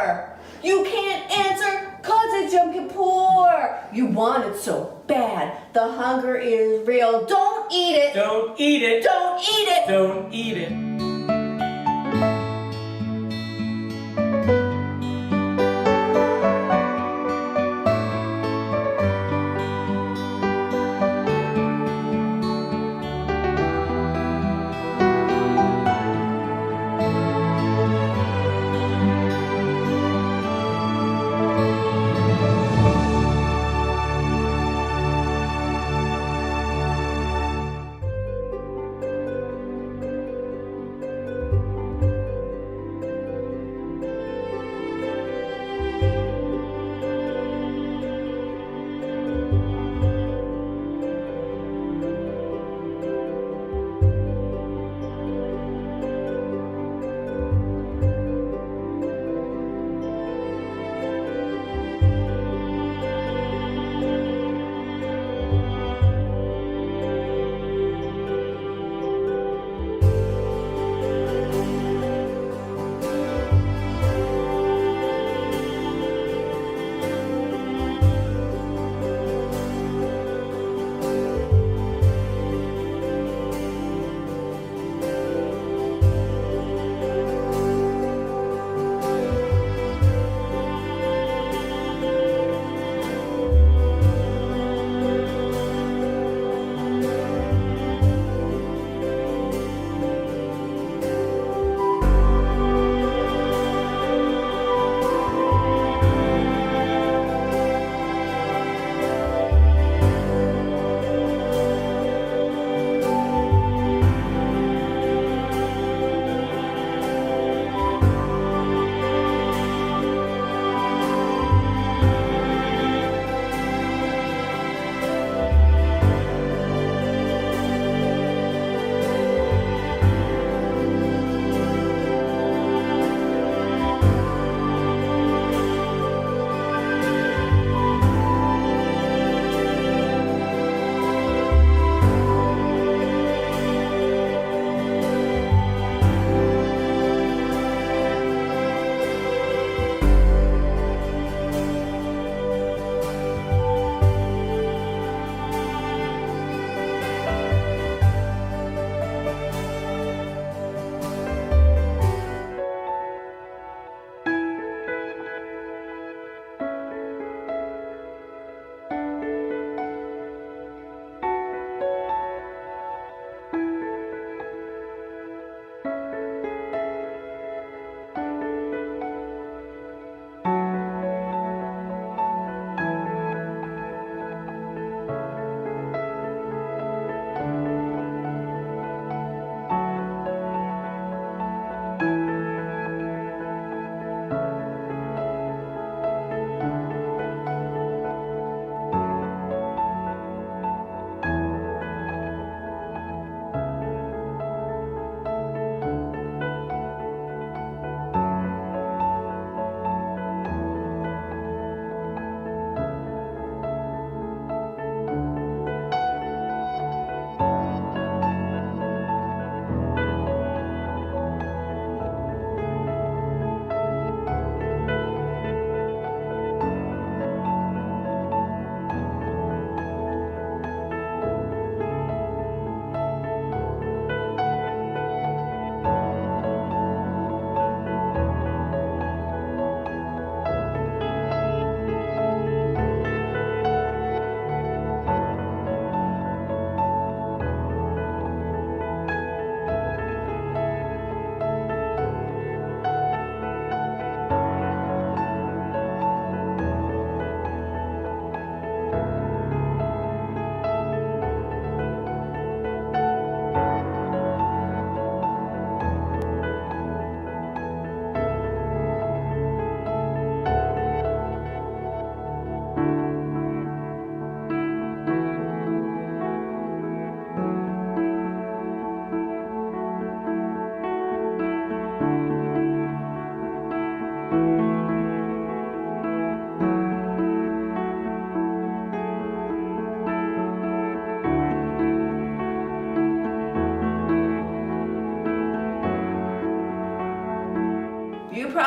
more. You can't answer 'cause it's Yom Kippur. You want it so bad. The hunger is real. Don't eat it. Don't eat it. Don't eat it. Don't eat it.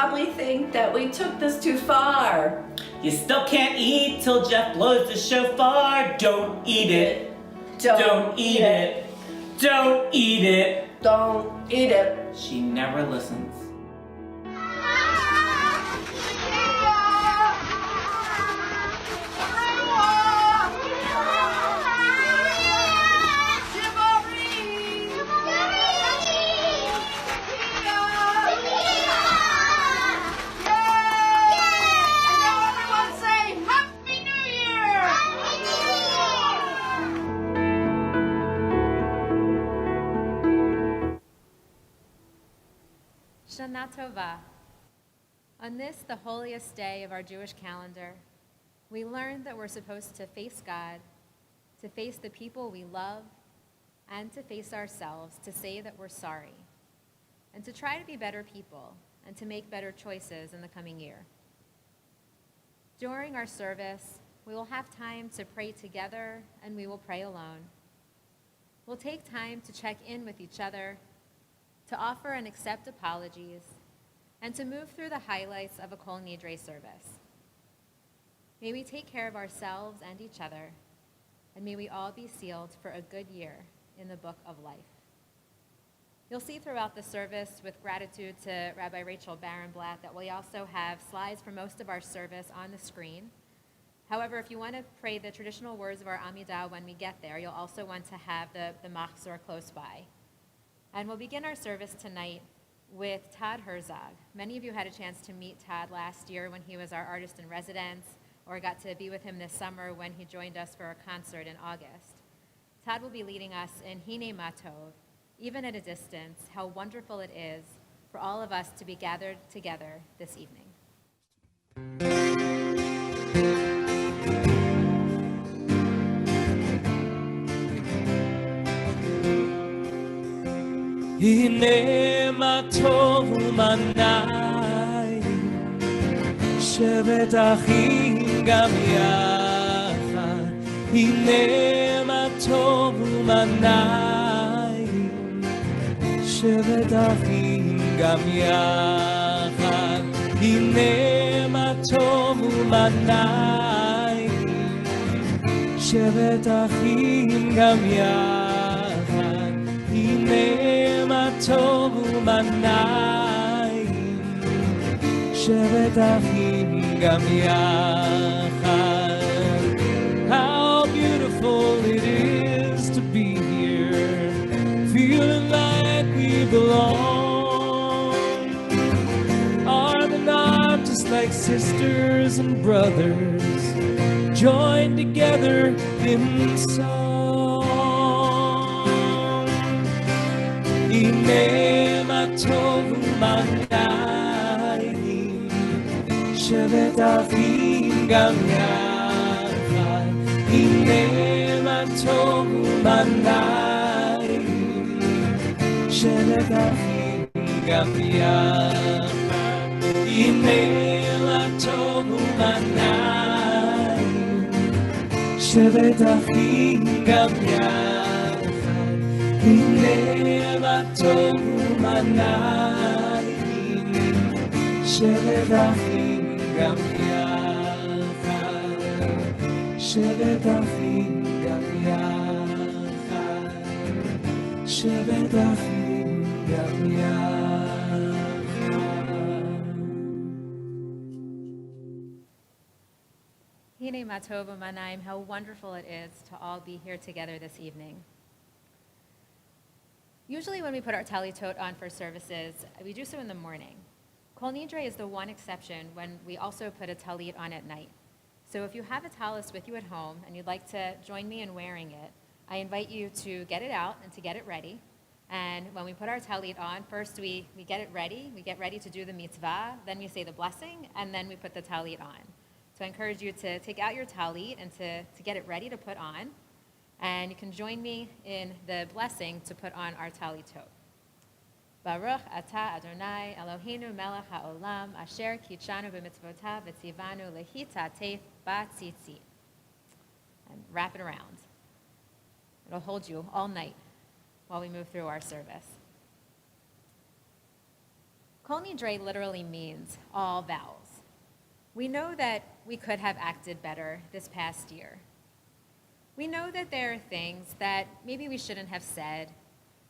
probably think that we took this too far. You still can't eat till Jeff blows the shofar. Don't eat it. Don't eat it. Don't eat it. Don't eat it. She never listens. Shana Tova. On this, the holiest day of our Jewish calendar, we learned that we're supposed to face God, to face the people we love, and to face ourselves, to say that we're sorry, and to try to be better people, and to make better choices in the coming year. During our service, we will have time to pray together, and we will pray alone. We'll take time to check in with each other, to offer and accept apologies, and to move through the highlights of a Kol Nidre service. May we take care of ourselves and each other, and may we all be sealed for a good year in the book of life. You'll see throughout the service, with gratitude to Rabbi Rachel Barenblatt, that we also have slides for most of our service on the screen. However, if you want to pray the traditional words of our Amidah when we get there, you'll also want to have the machzor close by. And we'll begin our service tonight with Todd Herzog. Many of you had a chance to meet Todd last year when he was our artist in residence, or got to be with him this summer when he joined us for a concert in August. Todd will be leading us in Hine Matov, even at a distance, how wonderful it is for all of us to be gathered together this evening. הנה מה טוב ומה נעים, שבת אחים גם יחד. הנה מה טוב ומה נעים, שבת אחים גם יחד. הנה מה טוב ומה נעים, שבת אחים גם יחד. הנה מה טוב ומה נעים, שבת אחים גם יחד. How beautiful it is to be here, feeling like we belong. Arm in arm, just like sisters and brothers, joined together in song. הנה מה טוב ומה נעים, שבת אחים גם יחד. הנה מה טוב ומה נעים, שבת אחים גם יחד. הנה מה טוב ומה נעים, שבת אחים גם יחד. הנה מה טוב ומה נעים, שבת אחים גם יחד. שבת אחים גם יחד. שבת אחים גם יחד. Hine Matov U'Manaim, how wonderful it is to all be here together this evening. Usually when we put our talitot on for services, we do so in the morning. Kol Nidre is the one exception when we also put a talit on at night. So if you have a talis with you at home and you'd like to join me in wearing it, I invite you to get it out and to get it ready. And when we put our talit on, first we get it ready, we get ready to do the mitzvah, then we say the blessing, and then we put the talit on. So I encourage you to take out your talit and to get it ready to put on. And you can join me in the blessing to put on our talitot. Baruch atah Adonai Eloheinu melech haolam asher kitshanu b'mitzvotav v'tzivanu lehitatef b'tzitzit. And wrap it around. It'll hold you all night while we move through our service. Kol Nidre literally means all vowels. We know that we could have acted better this past year. We know that there are things that maybe we shouldn't have said,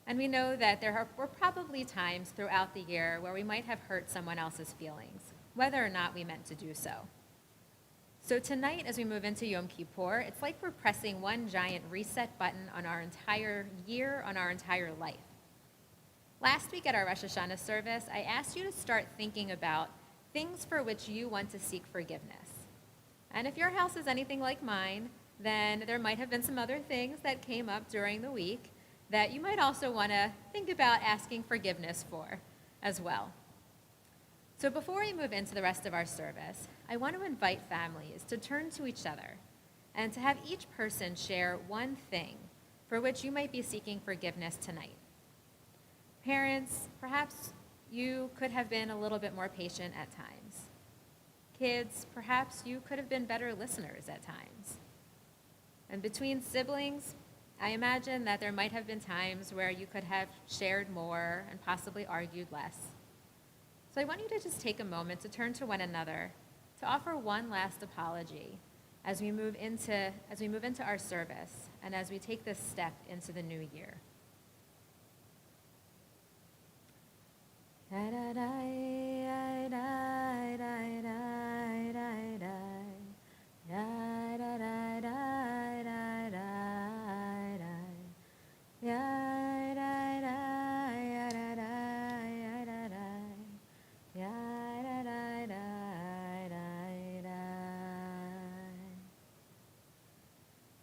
and we know that were probably times throughout the year where we might have hurt someone else's feelings, whether or not we meant to do so. So tonight, as we move into Yom Kippur, it's like we're pressing one giant reset button on our entire year, on our entire life. Last week at our Rosh Hashanah service, I asked you to start thinking about things for which you want to seek forgiveness. And if your house is anything like mine, then there might have been some other things that came up during the week that you might also want to think about asking forgiveness for as well. So before we move into the rest of our service, I want to invite families to turn to each other and to have each person share one thing for which you might be seeking forgiveness tonight. Parents, perhaps you could have been a little bit more patient at times. Kids, perhaps you could have been better listeners at times. And between siblings, I imagine that there might have been times where you could have shared more and possibly argued less. So I want you to just take a moment to turn to one another, to offer one last apology as we move into our service and as we take this step into the new year.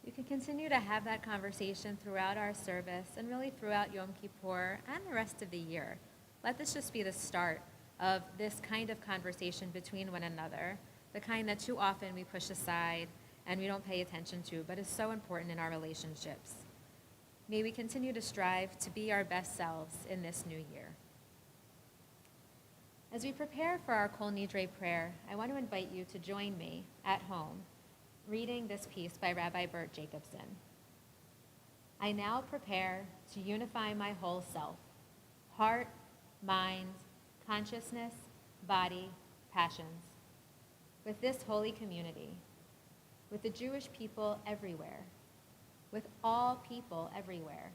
You can continue to have that conversation throughout our service and really throughout Yom Kippur and the rest of the year. Let this just be the start of this kind of conversation between one another, the kind that too often we push aside and we don't pay attention to, but is so important in our relationships. May we continue to strive to be our best selves in this new year. As we prepare for our Kol Nidre prayer, I want to invite you to join me at home reading this piece by Rabbi Bert Jacobson. I now prepare to unify my whole self, heart, mind, consciousness, body, passions, with this holy community, with the Jewish people everywhere, with all people everywhere,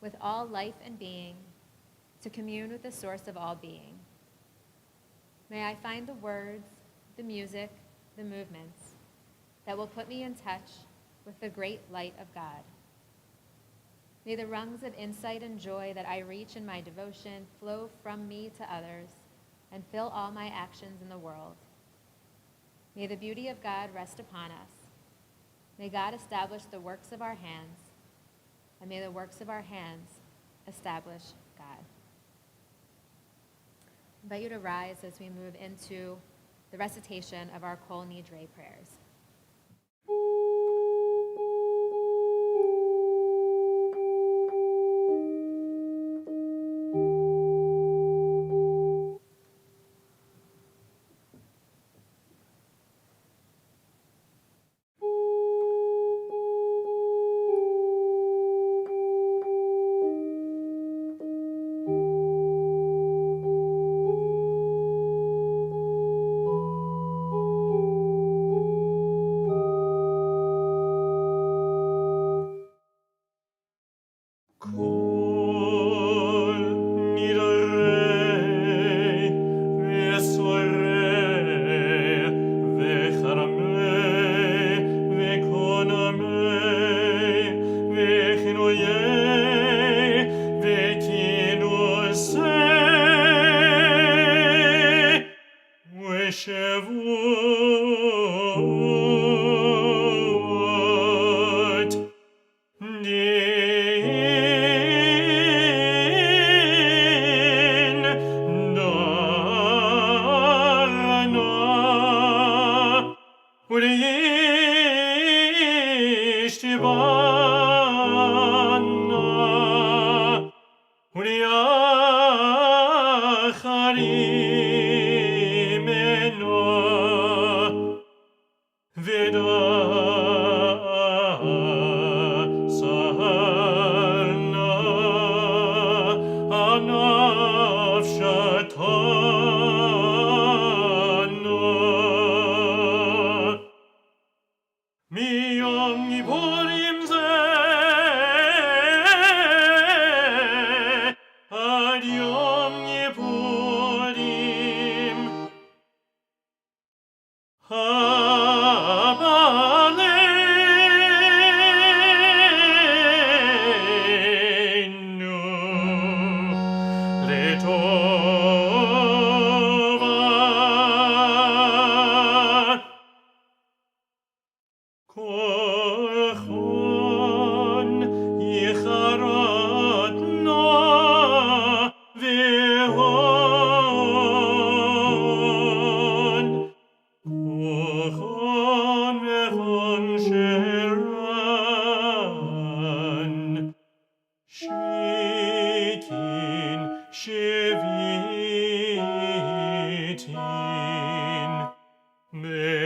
with all life and being, to commune with the source of all being. May I find the words, the music, the movements that will put me in touch with the great light of God. May the rungs of insight and joy that I reach in my devotion flow from me to others and fill all my actions in the world. May the beauty of God rest upon us. May God establish the works of our hands, and may the works of our hands establish God. I invite you to rise as we move into the recitation of our Kol Nidre prayers. Eno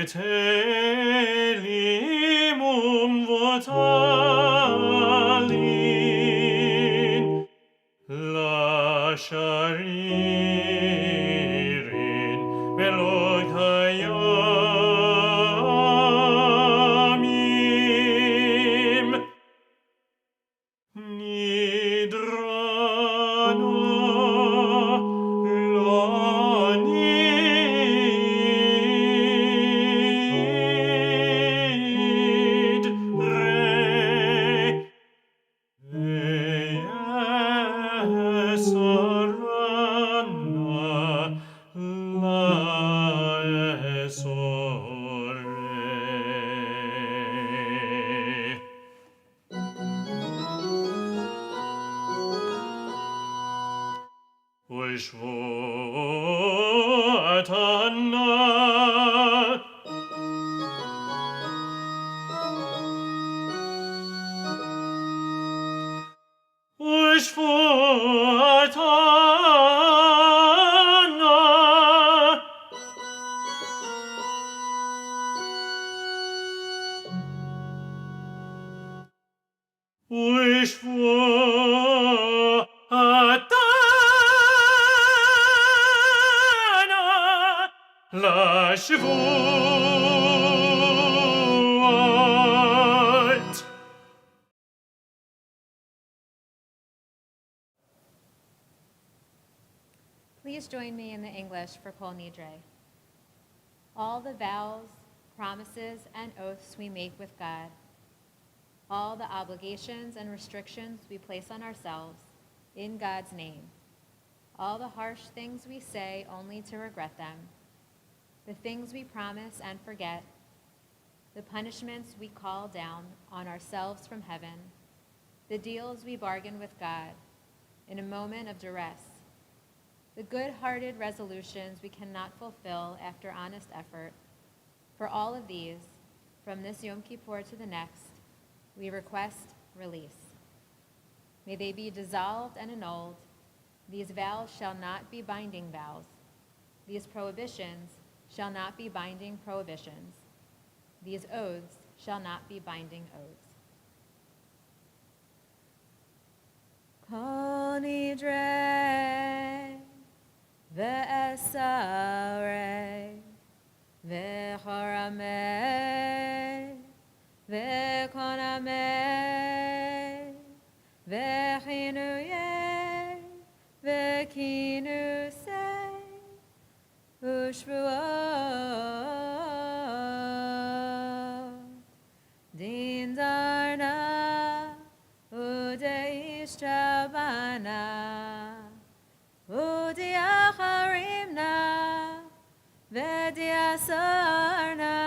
בטלים ומבוטלים לשרירים ולא קיימים נדרנו לא נדרה ויסרנה לאסורי ושבועתנה ושבועתנה ושבועתנה לשבועות Please join me in the English for Kol Nidre. All the vows, promises, and oaths we make with God, all the obligations and restrictions we place on ourselves in God's name, all the harsh things we say only to regret them, the things we promise and forget, the punishments we call down on ourselves from heaven, the deals we bargain with God in a moment of duress, the good-hearted resolutions we cannot fulfill after honest effort. For all of these, from this Yom Kippur to the next, we request release. May they be dissolved and annulled. These vows shall not be binding vows. These prohibitions shall not be binding prohibitions. These oaths shall not be binding oaths. Kol nidre ve'esarei ve'choramei ve'konamei ve'chinuyei ve'kinusei u'shvuot din darna u'deish tabana u'diacharimna ve'diasarna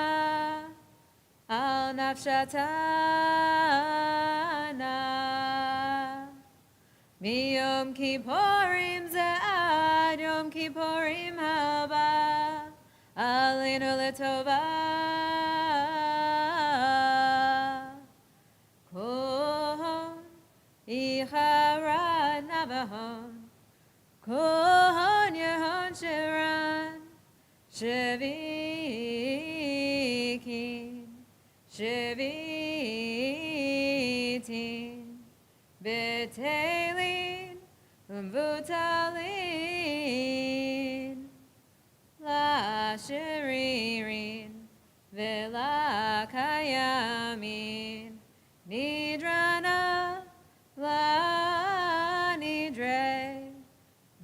al nafshatana miyom kippurim ze'ad yom kippurim haba alinu letova kohon ichara navahon kohon yehon shiran shevikin shevitin betelin umvutalin la shiririn vela kayamin nidrana la nidre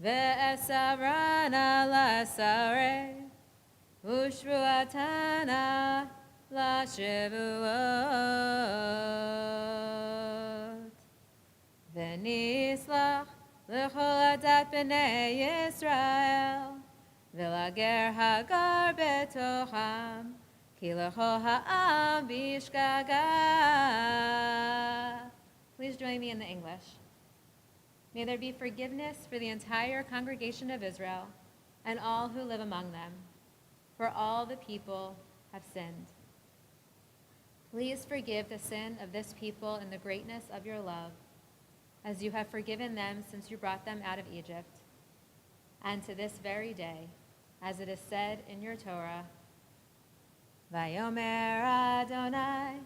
ve'esavrana la sare ushvuatana la shavuot v'nislach l'chol adat b'nei Yisrael v'lager hagar betocham ki l'chol ha'am bishgaga. Please join me in the English. May there be forgiveness for the entire congregation of Israel and all who live among them, for all the people have sinned. Please forgive the sin of this people in the greatness of your love, as you have forgiven them since you brought them out of Egypt. And to this very day, as it is said in your Torah, Vayomer Adonai,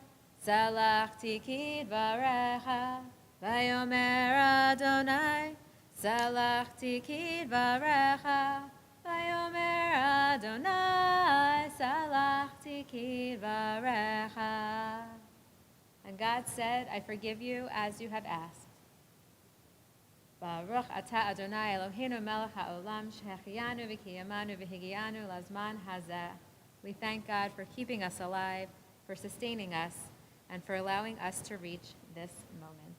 Salachti kidvarecha. Vayomer Adonai, Salachti kidvarecha. Vayomer Adonai, Salachti kidvarecha. And God said, I forgive you as you have asked. Baruch atah Adonai Eloheinu melech haolam shehechiyanu v'kiyamanu v'higiyanu lazman hazeh. We thank God for keeping us alive, for sustaining us, and for allowing us to reach this moment.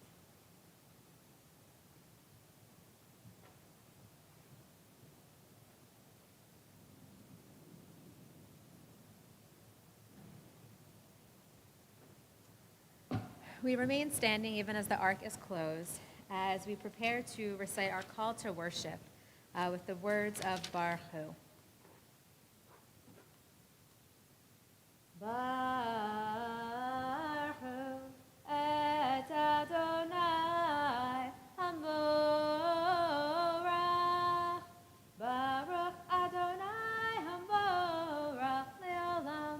We remain standing even as the ark is closed, as we prepare to recite our call to worship with the words of Baruch Hu. Baruch Hu et Adonai Hamorach. Baruch Adonai Hamorach leolam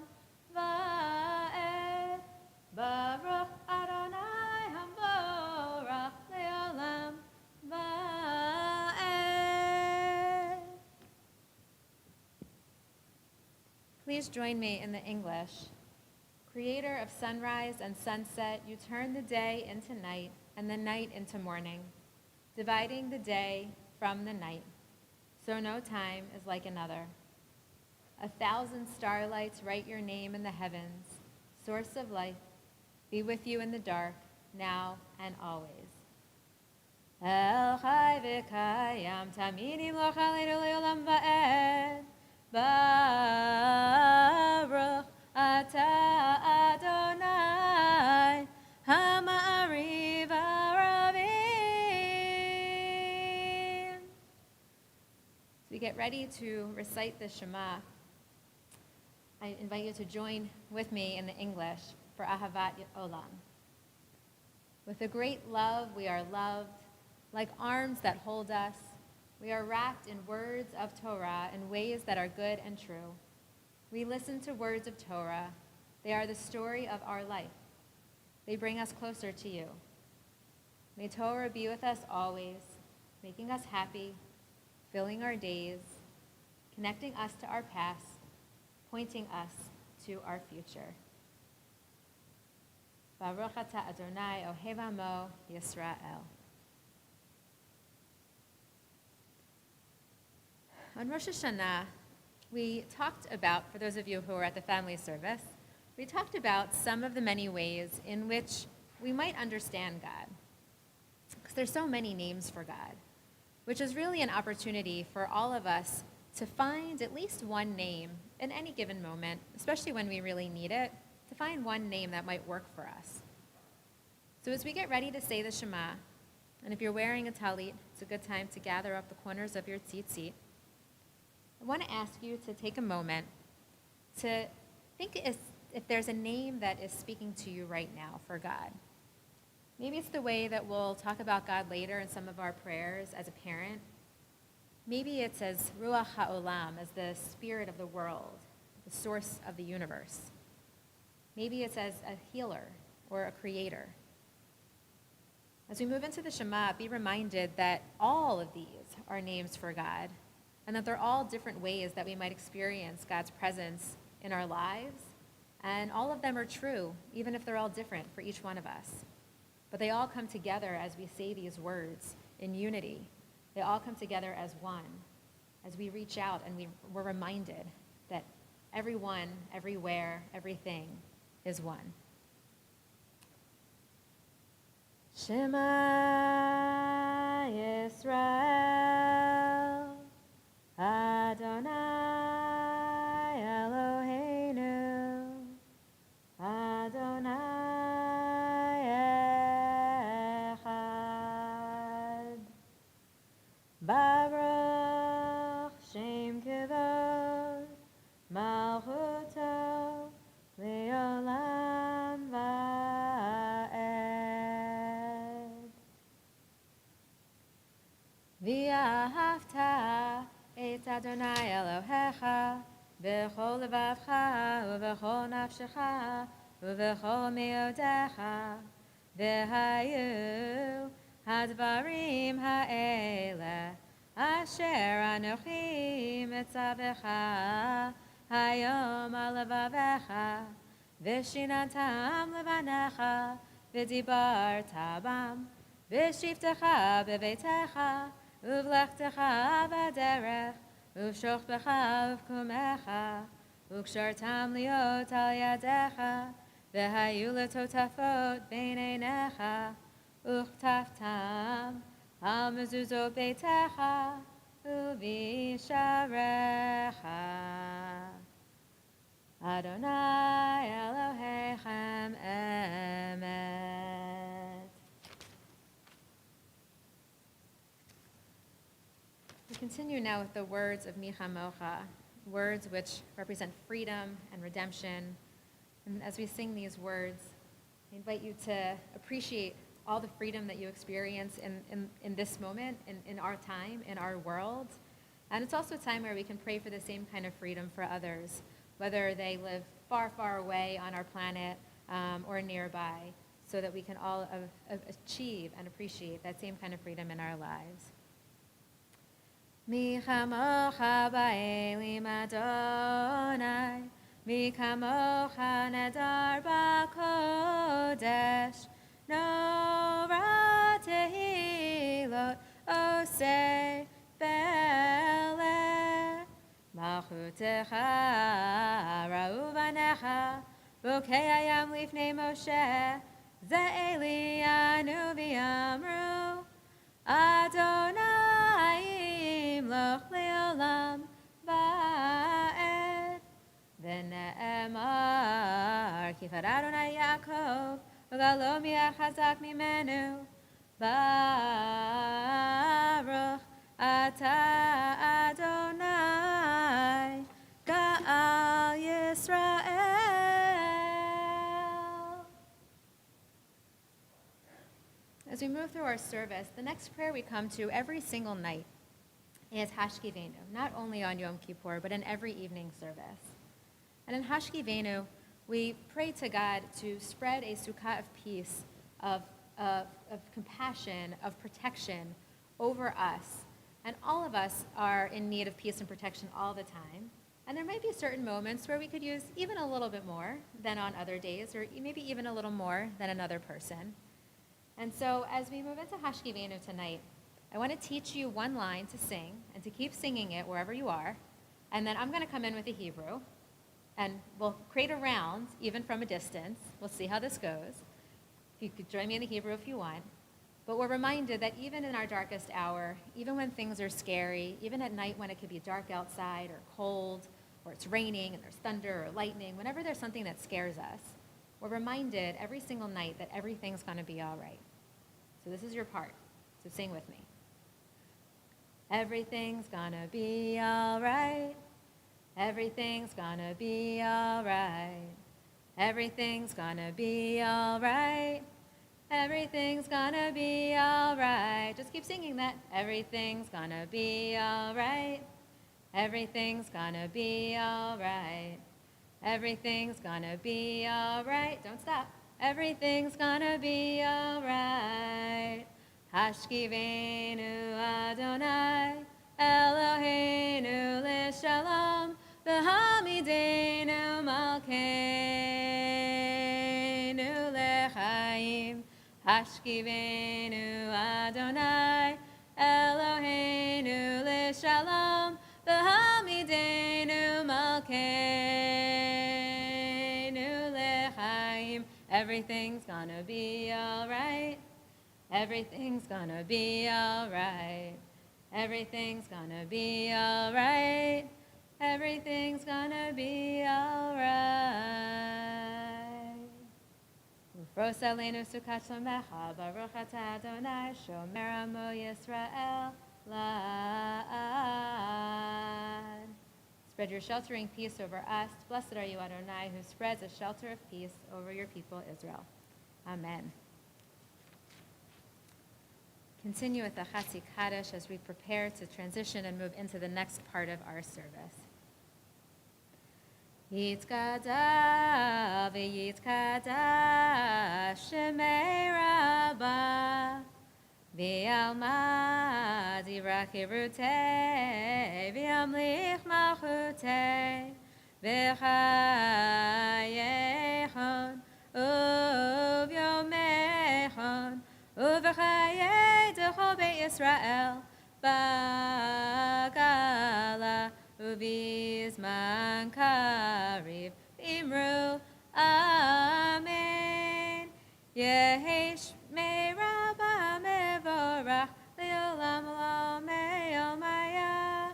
va'ed. Baruch Adonai Hamorach leolam va'ed. Please join me in the English. Creator of sunrise and sunset, you turn the day into night and the night into morning, dividing the day from the night, so no time is like another. 1,000 starlights write your name in the heavens, source of life, be with you in the dark, now and always. El Chai v'Kayam Tamid Imloch Aleinu Le'olam Va'ed. Baruch Atah Adonai Ha'ma'ariv Ha'ravim. As we get ready to recite the Shema, I invite you to join with me in the English for Ahavat Olam. With a great love, we are loved. Like arms that hold us, we are wrapped in words of Torah in ways that are good and true. We listen to words of Torah. They are the story of our life. They bring us closer to you. May Torah be with us always, making us happy, filling our days, connecting us to our past, pointing us to our future. Baruch atah Adonai Ohev Amo Yisrael. On Rosh Hashanah, we talked about, for those of you who were at the family service, we talked about some of the many ways in which we might understand God. Because there's so many names for God, which is really an opportunity for all of us to find at least one name in any given moment, especially when we really need it, to find one name that might work for us. So as we get ready to say the Shema, and if you're wearing a talit, it's a good time to gather up the corners of your tzitzit. I want to ask you to take a moment to think if there's a name that is speaking to you right now for God. Maybe it's the way that we'll talk about God later in some of our prayers as a parent. Maybe it's as Ruach HaOlam, as the spirit of the world, the source of the universe. Maybe it's as a healer or a creator. As we move into the Shema, be reminded that all of these are names for God, and that they're all different ways that we might experience God's presence in our lives. And all of them are true, even if they're all different for each one of us. But they all come together as we say these words in unity. They all come together as one, as we reach out and we're reminded that everyone, everywhere, everything is one. Shema Yisrael, Adonai Eloheinu, Adonai Echad. Baruch Shem Kevod, Malchuto Leolam Va'ed. V'ahavta et Adonai Elohecha v'chol levavcha, v'chol nafshecha, v'chol meodecha, v'hayu hadvarim ha'eleh, asher anochi mitzavecha, hayom al levavecha, v'shinatam levanecha, v'dibarta bam, v'shiftecha bevetecha, uvlechtecha v'derech, uvshochbecha uvkumecha, ukshartam liot al yadecha, v'hayu letotafot bein einecha, uchtaftam al mezuzot beitecha, uvisharecha. Adonai Elohechem Emet. We continue now with the words of Michamocha, words which represent freedom and redemption. And as we sing these words, I invite you to appreciate all the freedom that you experience in this moment, in our time, in our world. And it's also a time where we can pray for the same kind of freedom for others, whether they live far, far away on our planet or nearby, so that we can all achieve and appreciate that same kind of freedom in our lives. Mi chamocha ba'elim Adonai, mi chamocha nedar b'kodesh, nora tehilot oseh bele, malchutecha ra'u banecha, bukei hayam lifnei Moshe, ze'eli anu v'yamru, Adonai imloch le'olam ba'ed, v'ne'emar kifar Adonai Yaakov, v'galo mi'ach hazak mimenu, Baruch ata Adonai Ga'al Yisrael. As we move through our service, the next prayer we come to every single night is Hashkivenu, not only on Yom Kippur, but in every evening service. And in Hashkivenu, we pray to God to spread a sukkah of peace, of compassion, of protection over us. And all of us are in need of peace and protection all the time. And there might be certain moments where we could use even a little bit more than on other days, or maybe even a little more than another person. And so as we move into Hashkivenu tonight, I want to teach you one line to sing and to keep singing it wherever you are. And then I'm going to come in with the Hebrew, and we'll create a round even from a distance. We'll see how this goes. You could join me in the Hebrew if you want. But we're reminded that even in our darkest hour, even when things are scary, even at night when it could be dark outside or cold, or it's raining and there's thunder or lightning, whenever there's something that scares us, we're reminded every single night that everything's going to be all right. So this is your part. So sing with me. Everything's gonna be all right. Everything's gonna be all right. Everything's gonna be all right. Everything's gonna be all right. Just keep singing that. Everything's gonna be all right. Everything's gonna be all right. Everything's gonna be all right. Don't stop. Everything's gonna be all right. Hashkivenu Adonai Eloheinu l'shalom v'hamidenu malkeinu l'chaim. Hashkivenu Adonai Eloheinu l'shalom v'hamidenu malkeinu l'chaim. Everything's gonna be all right. Everything's gonna be all right. Everything's gonna be all right. Everything's gonna be all right. Ufros aleinu sukat shlomecha, baruch atah Adonai, shomer amo Yisrael la'ad. Spread your sheltering peace over us. Blessed are you, Adonai, who spreads a shelter of peace over your people, Israel. Amen. Continue with the Chatzi Kaddish as we prepare to transition and move into the next part of our service. Yitkada v'yitkada shemei rabba v'yalma dirakirute v'yamlich malchute v'chayechon uvyomechon uv'chayei d'chol beit Yisrael bagala Ubizman Kariv Imru Amen Yehesh Me'Rabba Mevorach Le'olam Lo Me'omaya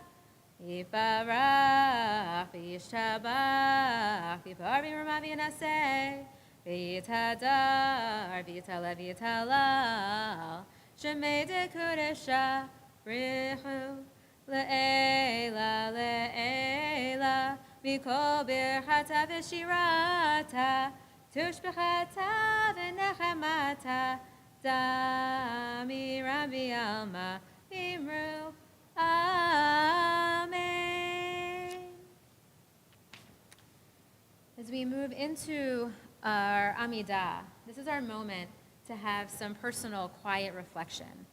Yiparach V'yishtabach Yiparvi Ramavi Naseh V'yitadar V'yitala V'yitalal Shemei de Kudesha Richu Le'ela, le'ela, mikol birchata v'shirata, tushbechata v'nechemata, damiram v'yalma, imru, amen. As we move into our Amidah, this is our moment to have some personal, quiet reflection.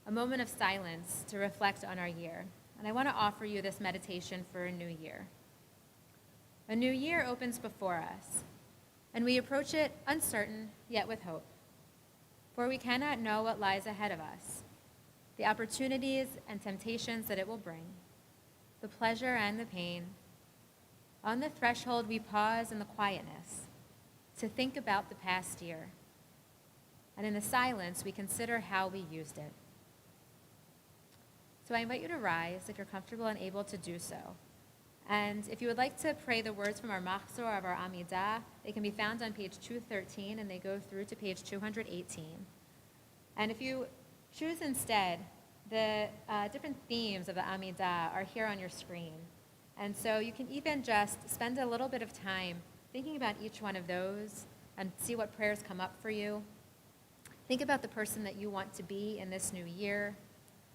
A moment of silence to reflect on our year. And I want to offer you this meditation for a new year. A new year opens before us, and we approach it uncertain, yet with hope. For we cannot know what lies ahead of us, the opportunities and temptations that it will bring, the pleasure and the pain. On the threshold, we pause in the quietness to think about the past year. And in the silence, we consider how we used it. So I invite you to rise if you're comfortable and able to do so. And if you would like to pray the words from our Machzor of our Amidah, they can be found on page 213 and they go through to page 218. And if you choose instead, the different themes of the Amidah are here on your screen. And so you can even just spend a little bit of time thinking about each one of those and see what prayers come up for you. Think about the person that you want to be in this new year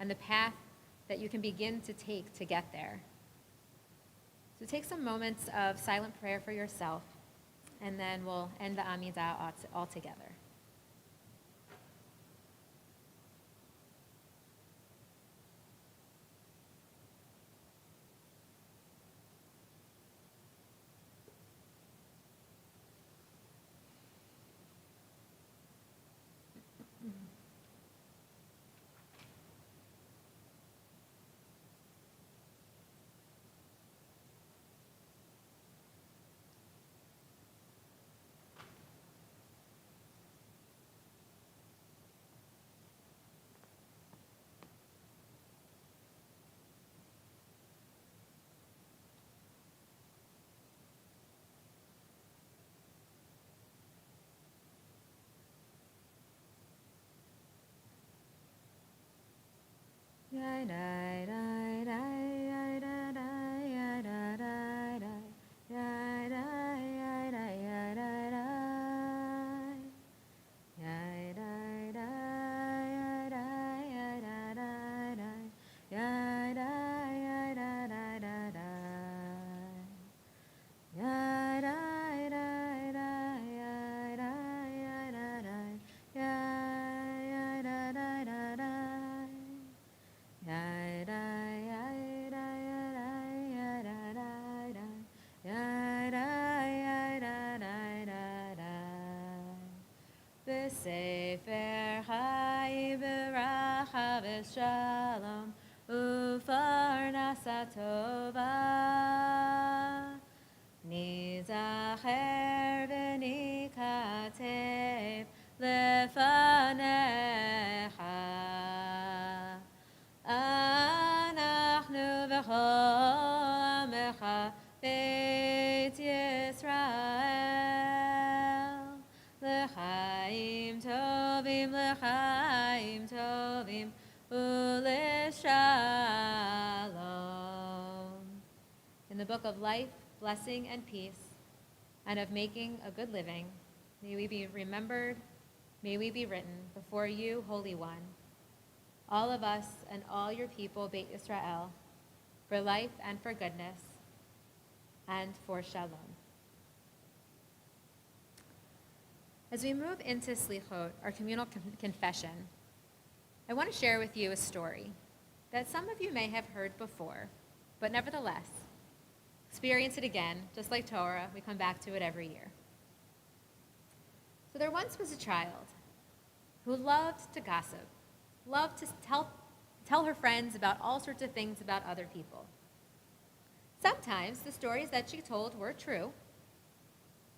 and the path that you can begin to take to get there. So take some moments of silent prayer for yourself, and then we'll end the Amidah all together. Sefer Chai B'racha V'Shalom U'Farnasa Tova Nizacher V'Nikatev Lefanecha Anachnu V'Chol Amecha Beit Yisrael L'chaim tovim u'l'shalom. In the book of life, blessing, and peace, and of making a good living, may we be remembered, may we be written before you, Holy One, all of us and all your people, Beit Israel, for life and for goodness, and for shalom. As we move into Slichot, our communal confession, I want to share with you a story that some of you may have heard before, but nevertheless, experience it again. Just like Torah, we come back to it every year. So there once was a child who loved to gossip, loved to tell her friends about all sorts of things about other people. Sometimes the stories that she told were true,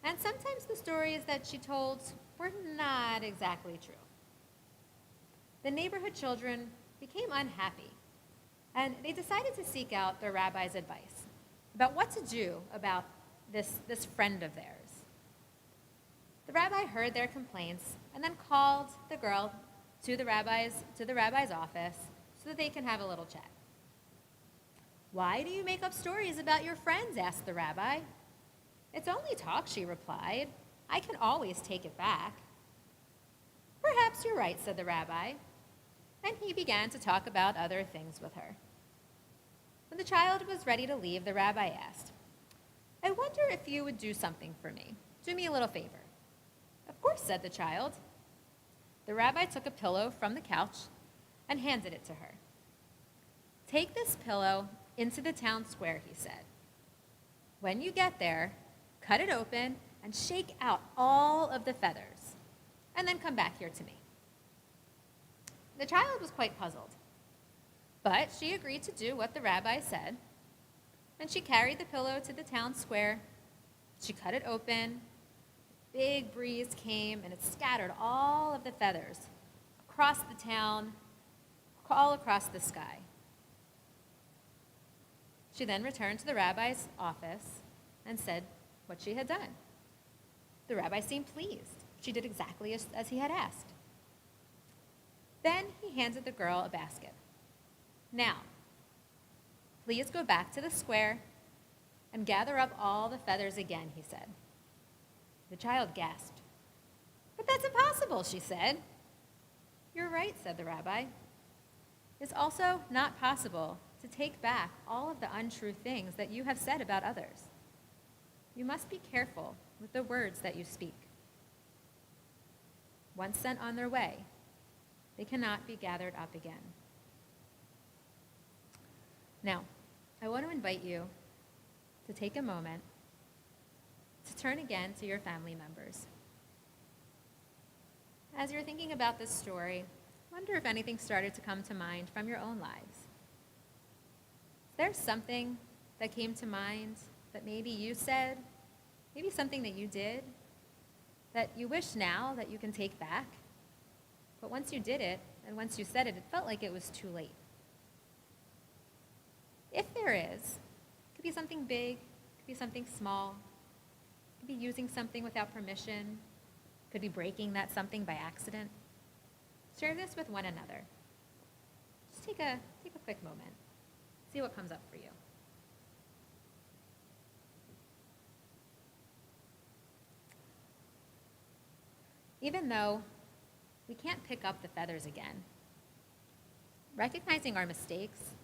and sometimes the stories that she told were not exactly true. The neighborhood children became unhappy, and they decided to seek out their rabbi's advice about what to do about this friend of theirs. The rabbi heard their complaints and then called the girl to the rabbi's office so that they can have a little chat. "Why do you make up stories about your friends?" asked the rabbi. "It's only talk," she replied. "I can always take it back." "Perhaps you're right," said the rabbi, and he began to talk about other things with her. When the child was ready to leave, the rabbi asked, "I wonder if you would do something for me. Do me a little favor." "Of course," said the child. The rabbi took a pillow from the couch and handed it to her. "Take this pillow into the town square," he said. "When you get there, cut it open and shake out all of the feathers, and then come back here to me." The child was quite puzzled, but she agreed to do what the rabbi said, and she carried the pillow to the town square. She cut it open. A big breeze came, and it scattered all of the feathers across the town, all across the sky. She then returned to the rabbi's office and said what she had done. The rabbi seemed pleased. She did exactly as he had asked. Then he handed the girl a basket. "Now, please go back to the square and gather up all the feathers again," he said. The child gasped. "But that's impossible," she said. "You're right," said the rabbi. "It's also not possible to take back all of the untrue things that you have said about others. You must be careful with the words that you speak. Once sent on their way, they cannot be gathered up again." Now, I want to invite you to take a moment to turn again to your family members. As you're thinking about this story, wonder if anything started to come to mind from your own lives. Is there something that came to mind that maybe you said, maybe something that you did, that you wish now that you can take back? But once you did it, and once you said it, it felt like it was too late. If there is, it could be something big, it could be something small, it could be using something without permission, it could be breaking that something by accident. Share this with one another. Just take a quick moment. See what comes up for you. Even though we can't pick up the feathers again, recognizing our mistakes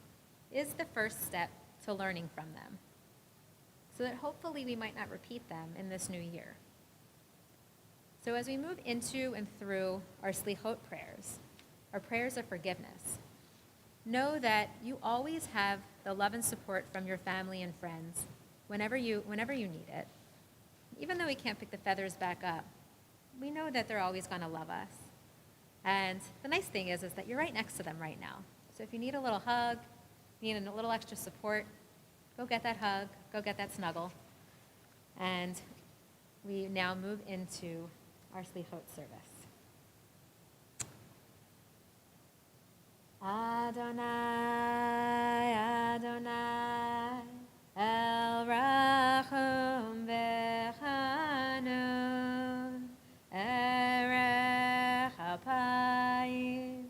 is the first step to learning from them, so that hopefully we might not repeat them in this new year. So as we move into and through our Slichot prayers, our prayers of forgiveness, know that you always have the love and support from your family and friends whenever you need it. Even though we can't pick the feathers back up, we know that they're always going to love us. And the nice thing is that you're right next to them right now. So if you need a little hug, need a little extra support, go get that hug, go get that snuggle. And we now move into our Slichot service. Adonai, Adonai, El Rachum V'Chanun, Erech Apayim,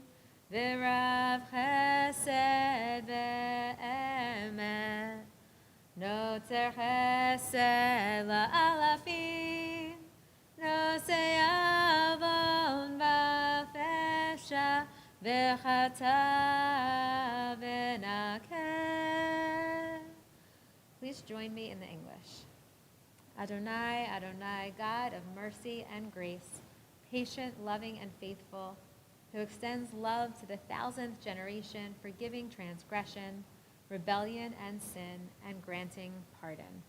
V'Rav Chesed V'Emet, Noter Chesed La'alafim, Nosei Avon V'Fesha, V'chata v'nakeh. Please please join me in the English. Adonai, Adonai, God of mercy and grace, patient, loving, and faithful, who extends love to the 1,000th generation, forgiving transgression, rebellion, and sin, and granting pardon.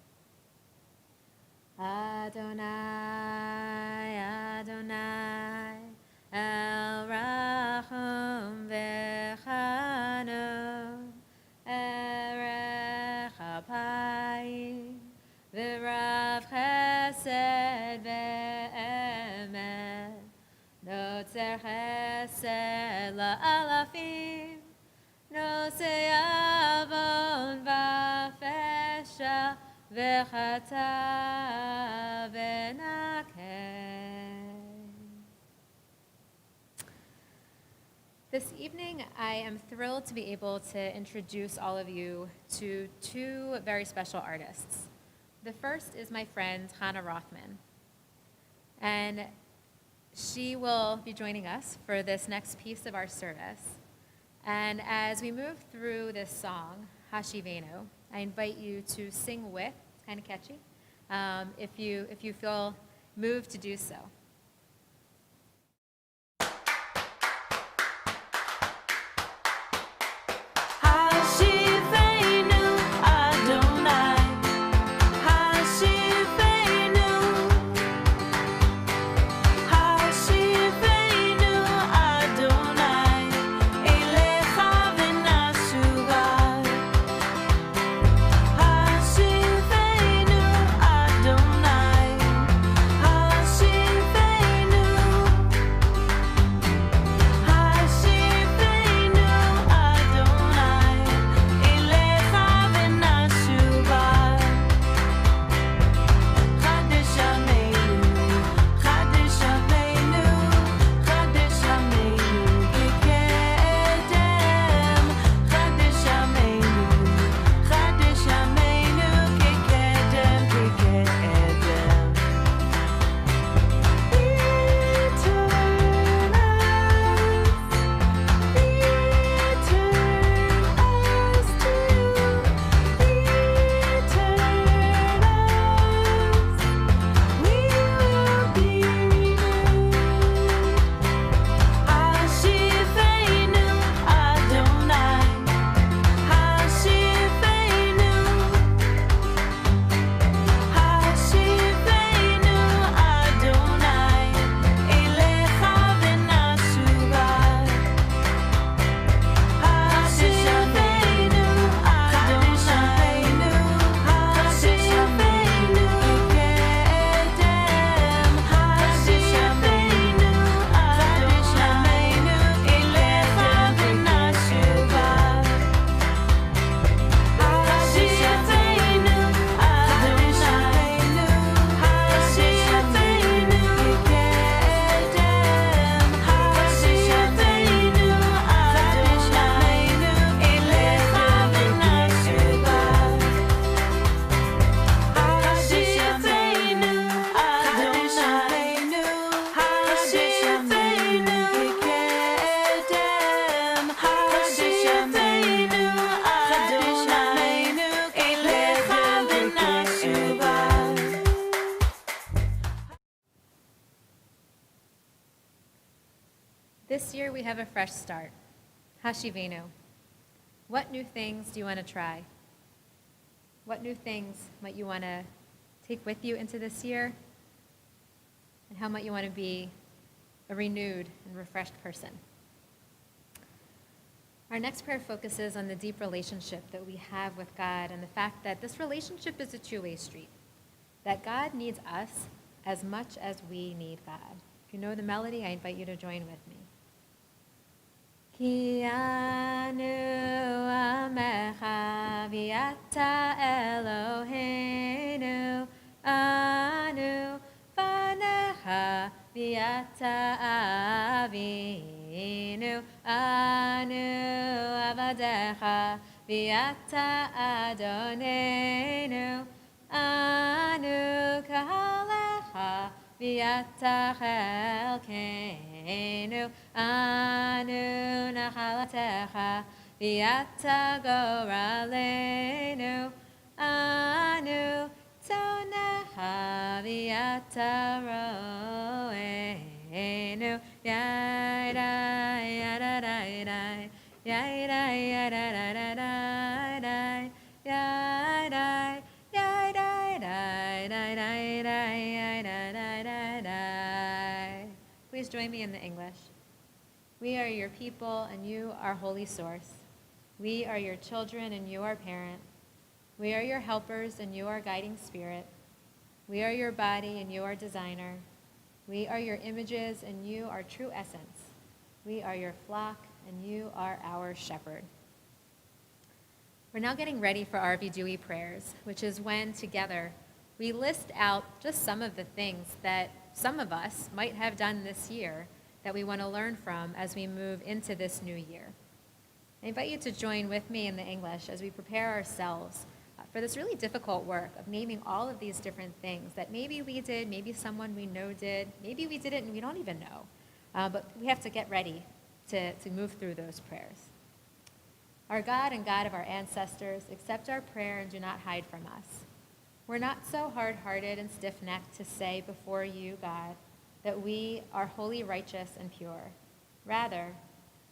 Adonai, Adonai, El Rachum V'Chanun, Erech Apayim, V'Rav Chesed V'Emet, Notzer Chesed La'alafim, Nosei Avon V'Fesha, V'Chata V'Nakeh. This evening, I am thrilled to be able to introduce all of you to two very special artists. The first is my friend, Hannah Rothman. And she will be joining us for this next piece of our service. And as we move through this song, Hashivenu, I invite you to sing with. It's kind of catchy. If you feel moved to do so. This year we have a fresh start. Hashivenu. What new things do you want to try? What new things might you want to take with you into this year? And how might you want to be a renewed and refreshed person? Our next prayer focuses on the deep relationship that we have with God and the fact that this relationship is a two-way street, that God needs us as much as we need God. If you know the melody, I invite you to join with me. Ki anu amecha v'ata Eloheinu, anu panecha v'ata avinu, anu avadecha v'ata Adonenu, anu kahalecha v'ata chelkeinu, anu nachalatecha v'ata goralenu, anu Aviataroenu, yai-dai-yada-dai-dai, yai-dai-yada-da-da-dai, yai-dai, yai-dai-dai-dai-dai-dai-dai-dai. Please join me in the English. We are your people, and you are holy source. We are your children, and you are parent. We are your helpers, and you are guiding spirit. We are your body, and you are designer. We are your images, and you are true essence. We are your flock, and you are our shepherd. We're now getting ready for our Vidui prayers, which is when together we list out just some of the things that some of us might have done this year that we want to learn from as we move into this new year. I invite you to join with me in the English as we prepare ourselves for this really difficult work of naming all of these different things that maybe we did, maybe someone we know did, maybe we didn't and we don't even know. But we have to get ready to move through those prayers. Our God and God of our ancestors, accept our prayer and do not hide from us. We're not so hard-hearted and stiff-necked to say before you, God, that we are wholly righteous and pure. Rather,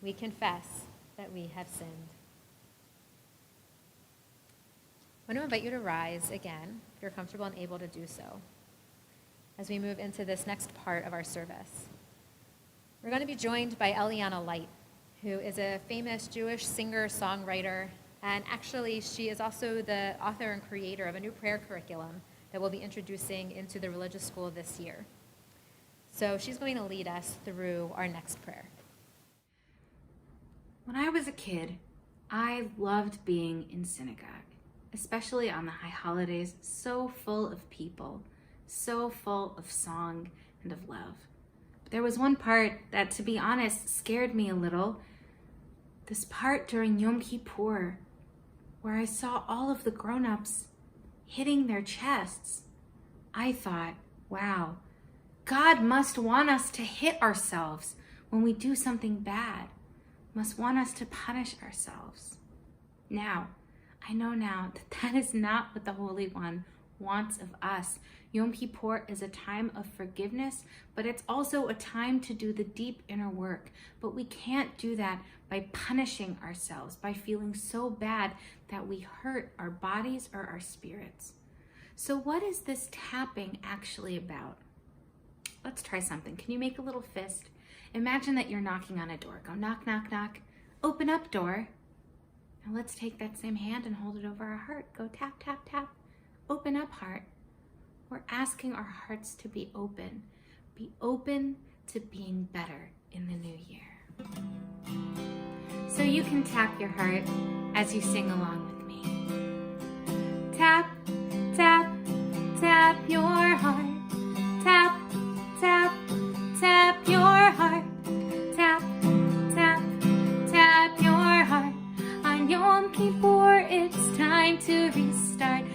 we confess that we have sinned. I want to invite you to rise again, if you're comfortable and able to do so, as we move into this next part of our service. We're going to be joined by Eliana Light, who is a famous Jewish singer-songwriter, and actually she is also the author and creator of a new prayer curriculum that we'll be introducing into the religious school this year. So she's going to lead us through our next prayer. When I was a kid, I loved being in synagogue, especially on the high holidays, so full of people, so full of song and of love. But there was one part that, to be honest, scared me a little. This part during Yom Kippur, where I saw all of the grown-ups hitting their chests. I thought, wow, God must want us to hit ourselves when we do something bad, must want us to punish ourselves. Now, I know now that that is not what the Holy One wants of us. Yom Kippur is a time of forgiveness, but it's also a time to do the deep inner work. But we can't do that by punishing ourselves, by feeling so bad that we hurt our bodies or our spirits. So what is this tapping actually about? Let's try something. Can you make a little fist? Imagine that you're knocking on a door. Go knock, knock, knock. Open up, door. Now let's take that same hand and hold it over our heart. Go tap, tap, tap. Open up, heart. We're asking our hearts to be open. Be open to being better in the new year. So you can tap your heart as you sing along with me. Tap, tap, tap your heart. Tap, tap, tap your heart. Tap, tap, tap your heart. On Yom Kippur, it's time to restart.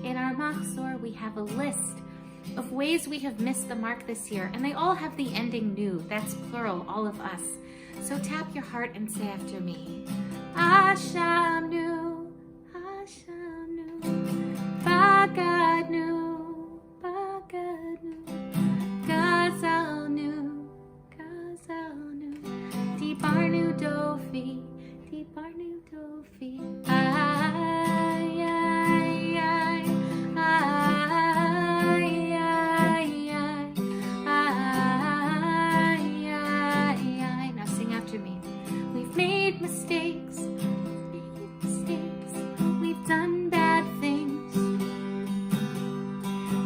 In our Machzor, we have a list of ways we have missed the mark this year, and they all have the ending new. That's plural, all of us. So tap your heart and say after me. Ashamnu, Ashamnu, Bagadnu, Bagadnu, Gazalnu, Gazalnu, Dibarnu Dofi, Dibarnu Dofi. Ay, ay, ay, ay, ay, ay, ay, ay. Now sing after me. We've made mistakes, we've done bad things,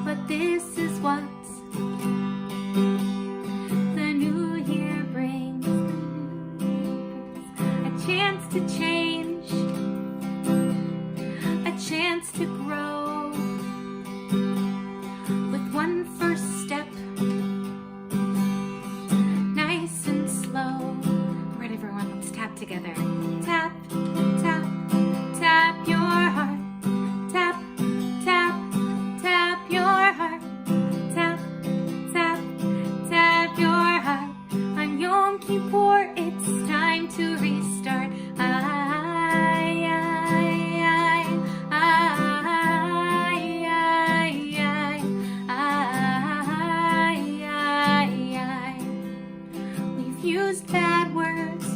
but this is what the new year brings. A chance to change, used bad words,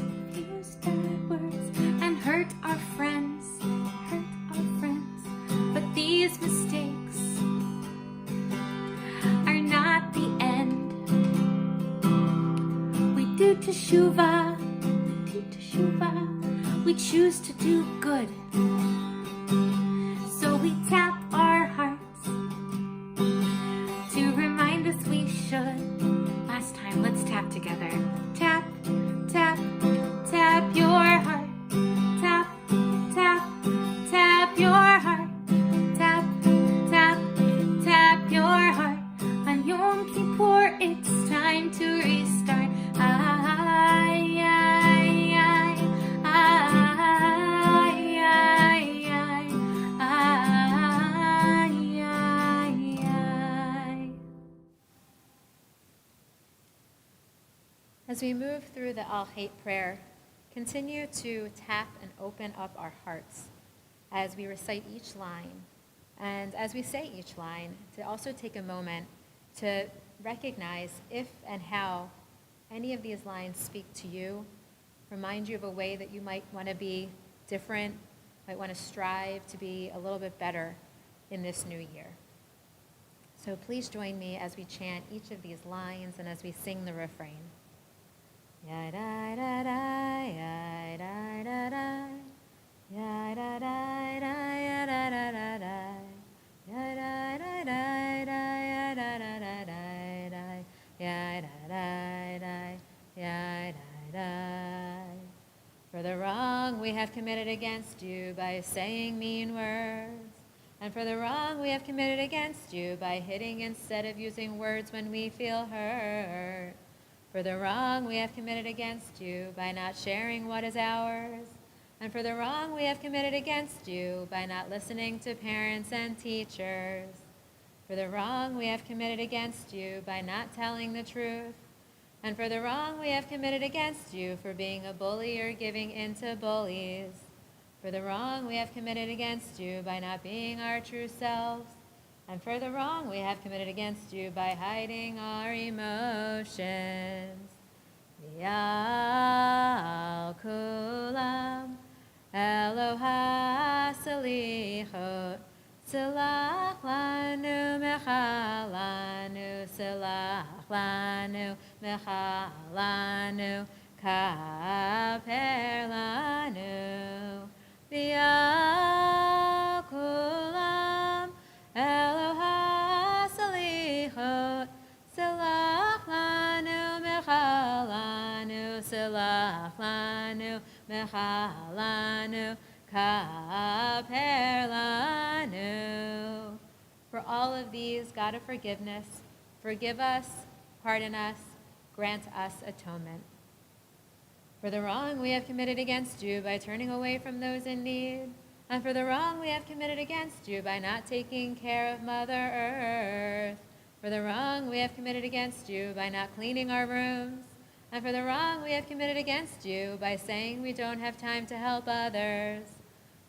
and hurt our friends, but these mistakes are not the end. We do teshuvah, we choose to do good. So we tap our hearts to remind us we should. Last time, let's tap together. Tap, tap, tap your heart. Tap, tap, tap your heart. Tap, tap, tap your heart. On Yom Kippur, it's time to restart. Ay, ay, ay, ay, ay, ay, ay, ay. As we move through the Al-Hate prayer, continue to tap and open up our hearts as we recite each line. And as we say each line, to also take a moment to recognize if and how any of these lines speak to you, remind you of a way that you might want to be different, might want to strive to be a little bit better in this new year. So please join me as we chant each of these lines and as we sing the refrain. Ya da da da, ya da da da, ya da da da, ya da da da da, ya da da da da, ya da da da da, ya da da da, ya da da. For the wrong we have committed against you by saying mean words, and for the wrong we have committed against you by hitting instead of using words when we feel hurt. For the wrong we have committed against you by not sharing what is ours, and for the wrong we have committed against you by not listening to parents and teachers. For the wrong we have committed against you by not telling the truth, and for the wrong we have committed against you for being a bully or giving in to bullies. For the wrong we have committed against you by not being our true selves, and for the wrong we have committed against you by hiding our emotions. V'al kulam Eloha salichot, salach lanu mechalanu, salach lanu mechalanu, kaper lanu. V'al kulam Eloha salichot, salach lanu mechalanu, salach lanu mechalanu, kaper lanu. For all of these, God of forgiveness, forgive us, pardon us, grant us atonement. For the wrong we have committed against you by turning away from those in need, and for the wrong we have committed against you by not taking care of Mother Earth. For the wrong we have committed against you by not cleaning our rooms, and for the wrong we have committed against you by saying we don't have time to help others.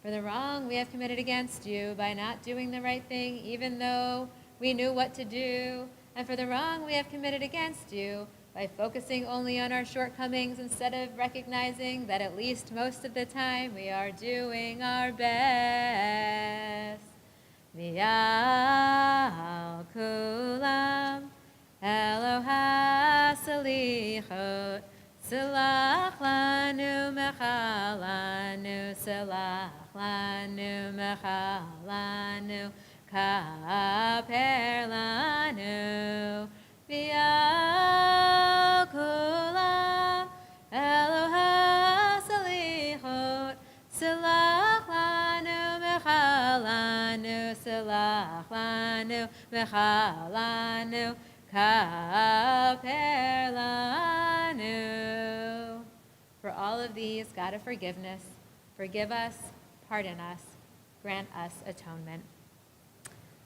For the wrong we have committed against you by not doing the right thing even though we knew what to do, and for the wrong we have committed against you by focusing only on our shortcomings instead of recognizing that at least most of the time we are doing our best. V'al kulam Eloha salichot, salach lanu mechalanu, salach lanu mechalanu, kaper lanu. V'al kulam Eloha salichot, salach lanu mechalanu, salach lanu mechalanu, kaper lanu. For all of these, God of forgiveness, forgive us, pardon us, grant us atonement.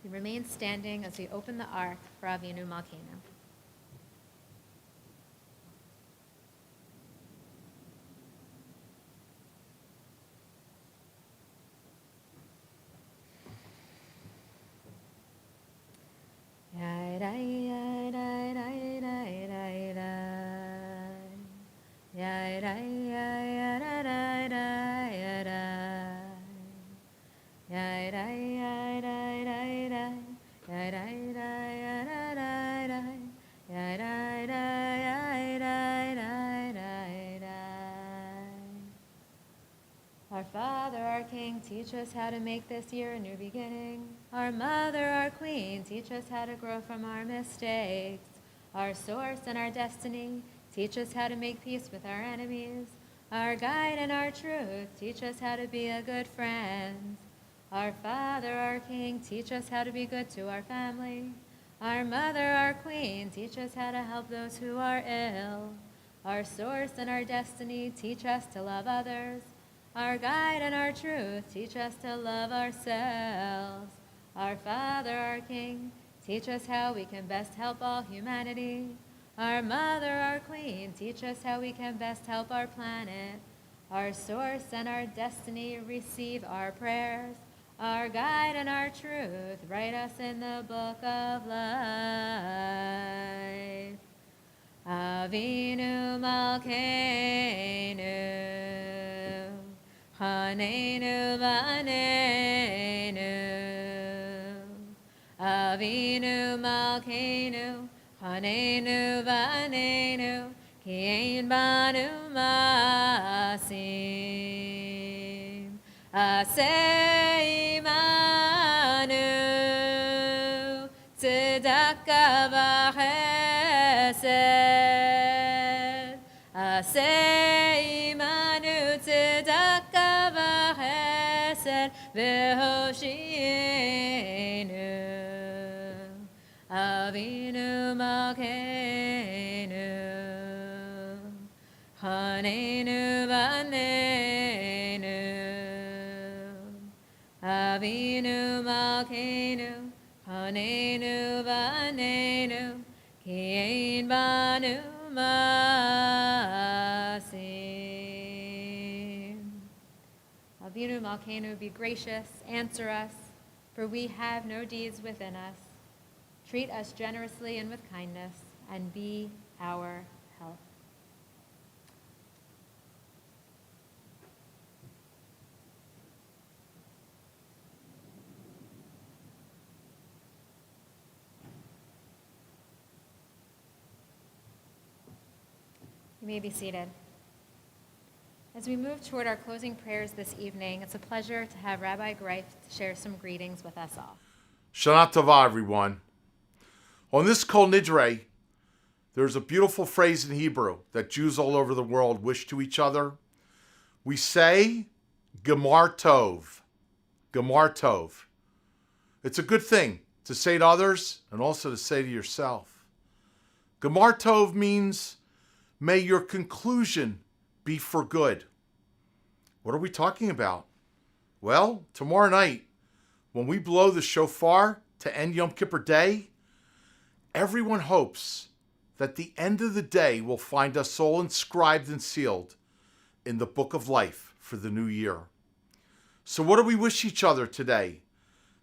We remain standing as we open the ark for Avinu Malkeinu. Father, our King, teach us how to make this year a new beginning. Our Mother, our Queen, teach us how to grow from our mistakes. Our source and our destiny, teach us how to make peace with our enemies. Our guide and our truth, teach us how to be a good friend. Our Father, our King, teach us how to be good to our family. Our Mother, our Queen, teach us how to help those who are ill. Our source and our destiny, teach us to love others. Our guide and our truth, teach us to love ourselves. Our Father, our King, teach us how we can best help all humanity. Our Mother, our Queen, teach us how we can best help our planet. Our source and our destiny, receive our prayers. Our guide and our truth, write us in the book of life. Avinu Malkeinu, Haneinu Vaneinu. Avinu Malkeinu, Haneinu Vaneinu, Ki ein banu masim. Aseh imanu, tzedakah v'chesed. Aseh imanu, tzedakah v'chesed, v'hoshienu. Avinu Malkeinu, Haneinu Vaneinu. Avinu Malkeinu, Haneinu Vaneinu, Ki ein banu masim. Avinu Malkeinu, be gracious, answer us, for we have no deeds within us. Treat us generously and with kindness, and be our help. You may be seated. As we move toward our closing prayers this evening, it's a pleasure to have Rabbi Greif share some greetings with us all. Shana Tova, everyone. On this Kol Nidre, there's a beautiful phrase in Hebrew that Jews all over the world wish to each other. We say, Gemar Tov. Gemar Tov. It's a good thing to say to others and also to say to yourself. Gemar Tov means, may your conclusion be for good. What are we talking about? Well, tomorrow night, when we blow the shofar to end Yom Kippur Day, everyone hopes that the end of the day will find us all inscribed and sealed in the book of life for the new year. So what do we wish each other today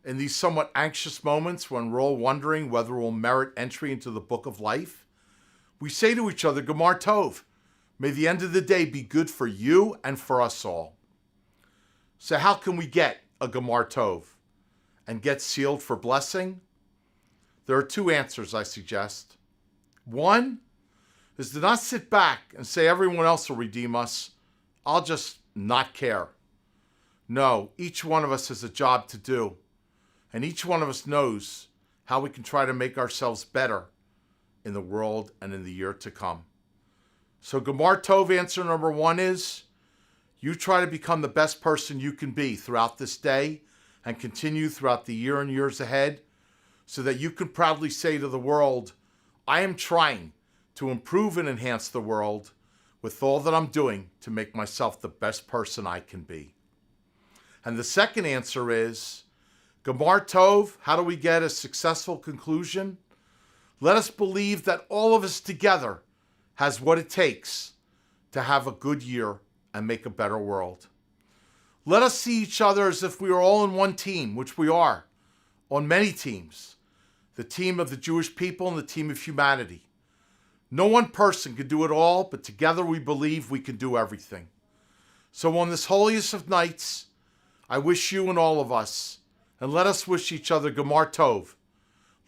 in these somewhat anxious moments when we're all wondering whether we'll merit entry into the book of life? We say to each other, Gemar Tov, may the end of the day be good for you and for us all. So how can we get a Gemar Tov and get sealed for blessing? There are two answers I suggest. One is to not sit back and say everyone else will redeem us. I'll just not care. No, each one of us has a job to do. And each one of us knows how we can try to make ourselves better in the world and in the year to come. So Gemar Tov answer number one is, you try to become the best person you can be throughout this day and continue throughout the year and years ahead, so that you can proudly say to the world, I am trying to improve and enhance the world with all that I'm doing to make myself the best person I can be. And the second answer is, Gemar Tov, how do we get a successful conclusion? Let us believe that all of us together has what it takes to have a good year and make a better world. Let us see each other as if we are all in one team, which we are, on many teams. The team of the Jewish people and the team of humanity. No one person can do it all, but together we believe we can do everything. So on this holiest of nights, I wish you and all of us, and let us wish each other Gemar Tov.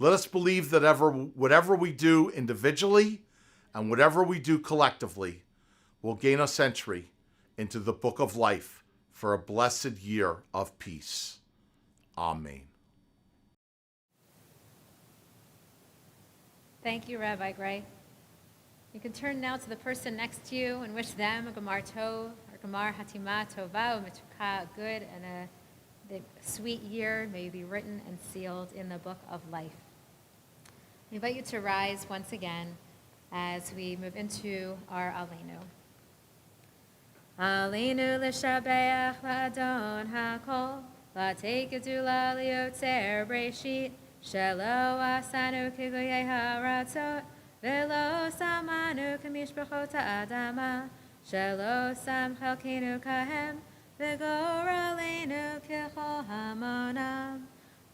Let us believe that whatever we do individually and whatever we do collectively will gain us entry into the book of life for a blessed year of peace. Amen. Thank you, Rabbi Gray. You can turn now to the person next to you and wish them a Gemar Tov, or Gemar Hatima Tova, a good and a sweet year. May you be written and sealed in the book of life. I invite you to rise once again as we move into our Aleinu. Aleinu l'shabeach l'adon hakol, la'tekedu la'liotzer breshit, shelo asanu kigoyei haratzot, velo samanu kamishpachot ha'adama, shelo sam chalkenu kahem, v'goralenu kechol hamonam,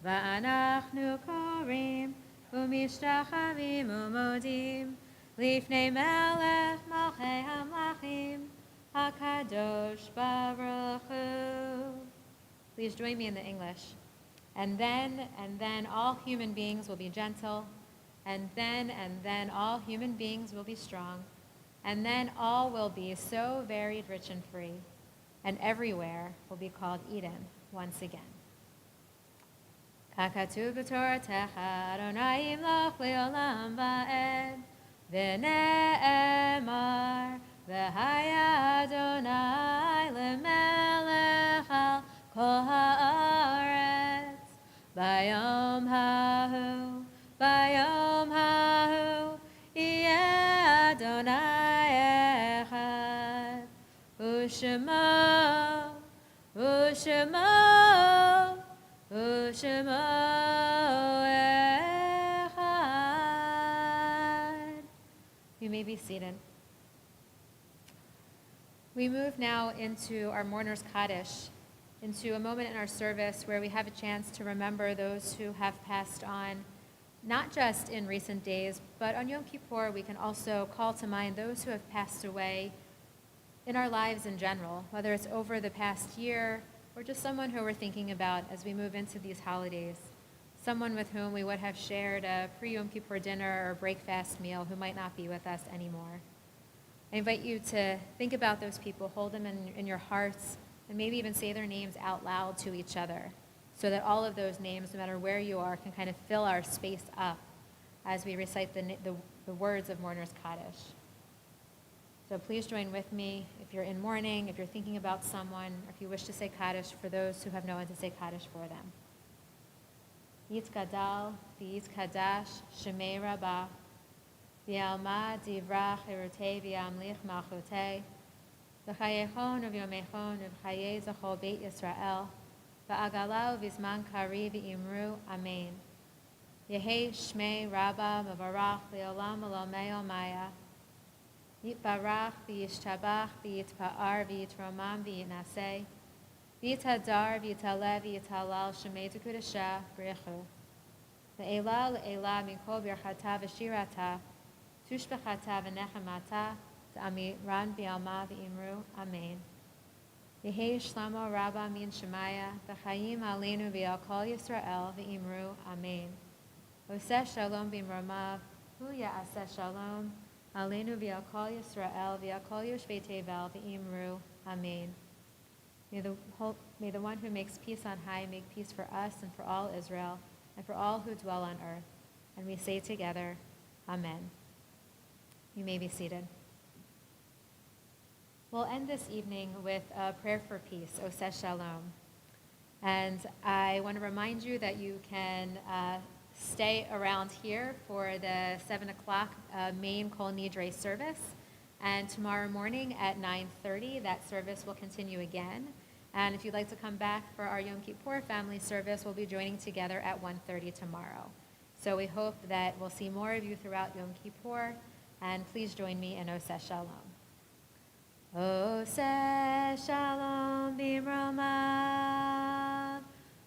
va'anachnu korim, u'mishtachavim u'modim, lifnei melech malchei hamlachim, HaKadosh Baruch Hu. Please join me in the English. And then all human beings will be gentle. And then all human beings will be strong. And then all will be so varied, rich, and free. And everywhere will be called Eden once again. Kakatu b'toratecha Adonai imloch le'olam va'ed v'ne'emar v'haya Adonai lemelech al kol haaretz bayom hahu yeh Adonai echad u'shemo echad. You may be seated. We move now into our Mourner's Kaddish, into a moment in our service where we have a chance to remember those who have passed on, not just in recent days, but on Yom Kippur we can also call to mind those who have passed away in our lives in general, whether it's over the past year or just someone who we're thinking about as we move into these holidays, someone with whom we would have shared a pre-Yom Kippur dinner or breakfast meal who might not be with us anymore. I invite you to think about those people, hold them in your hearts, and maybe even say their names out loud to each other so that all of those names, no matter where you are, can kind of fill our space up as we recite the words of Mourner's Kaddish. So please join with me if you're in mourning, if you're thinking about someone, or if you wish to say Kaddish for those who have no one to say Kaddish for them. Yitzgadal, v'yitzkadash, shemei rabah, v'yalma divrach erutei v'yamlich malchutei, v'chayechon v'yomechon v'chayei zachol beit Yisrael, v'agalau v'zman kari v'imru, amen. Yehei shmei rabah mevarach v'yolam olamei omaya, Yitbarach v'yishtabach v'yitpa'ar v'yitromam v'yitnaseh, v'yitadar v'yitalev v'yitalal shemei t'kudasha b'rechu. Le'ela le'ela mikol birchata v'shirata, tushbechata v'nechemata, t'amiran v'yalma v'imru, amen. Yehei shlamo rabba min shemaya, v'chayim aleinu v'yal kol Yisrael v'imru, amen. Oseh shalom b'imromav, hu ya'aseh shalom, Aleinu v'yal kol Yisrael v'yal kol yoshvei tevel v'imru, amen. May the one who makes peace on high make peace for us and for all Israel and for all who dwell on earth. And we say together, amen. You may be seated. We'll end this evening with a prayer for peace, Oseh Shalom. And I want to remind you that you can stay around here for the 7 o'clock main Kol Nidre service. And tomorrow morning at 9:30, that service will continue again. And if you'd like to come back for our Yom Kippur family service, we'll be joining together at 1:30 tomorrow. So we hope that we'll see more of you throughout Yom Kippur. And please join me in Oseh Shalom. Oseh Shalom b'mromav,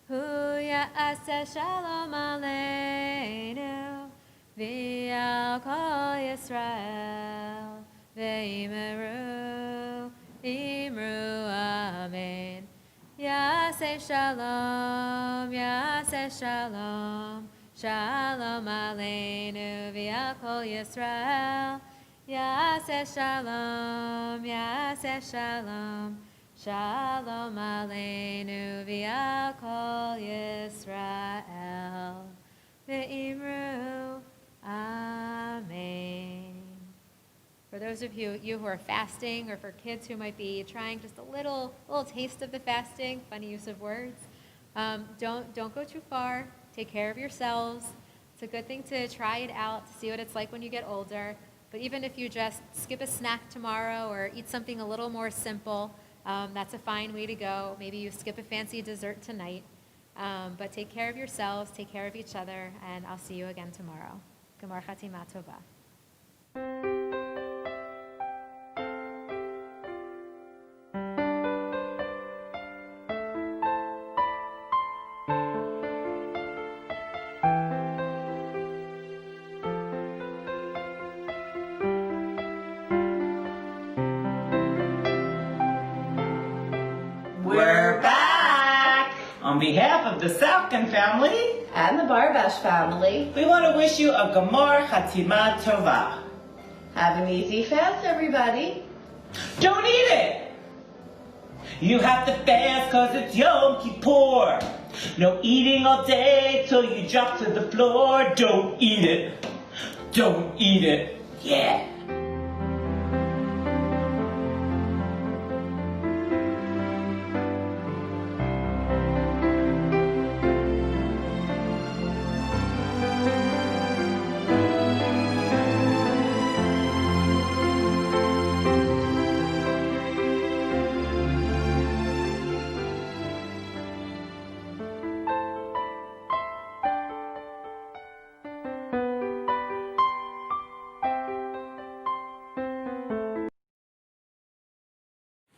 hu ya'aseh shalom aleinu, v'yal kol Yisrael, v'imru, imru, amen. Ya'aseh shalom, shalom aleinu, v'yal kol Yisrael, Ya'aseh shalom, Shalom Aleinu v'al kol Yisrael ve'imru Amen. For those of you who are fasting, or for kids who might be trying just a little taste of the fasting, funny use of words, don't go too far. Take care of yourselves. It's a good thing to try it out, to see what it's like when you get older. But even if you just skip a snack tomorrow or eat something a little more simple, that's a fine way to go. Maybe you skip a fancy dessert tonight. But take care of yourselves, take care of each other, and I'll see you again tomorrow. Gemar Chatima Tova. We're back! On behalf of the Salkin family And the Barbash family, we want to wish you a Gemar Chatima Tova. have an easy fast, everybody. Don't eat it! You have to fast cause it's Yom Kippur. No eating all day till you drop to the floor. Don't eat it. Don't eat it. Yeah.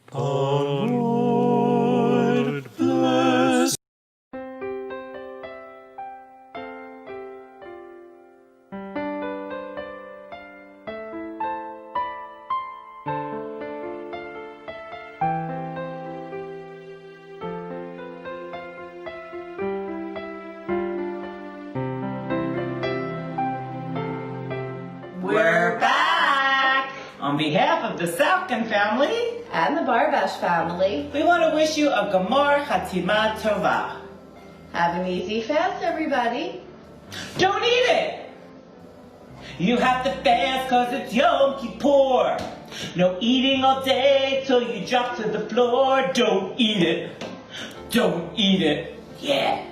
The Lord bless. We're back! On behalf of the Salkin family, And the Barbash family, we want to wish you a Gemar Chatima Tova. have an easy fast, everybody. Don't eat it! You have to fast cause it's Yom Kippur. No eating all day till you drop to the floor. Don't eat it. Don't eat it. Yeah.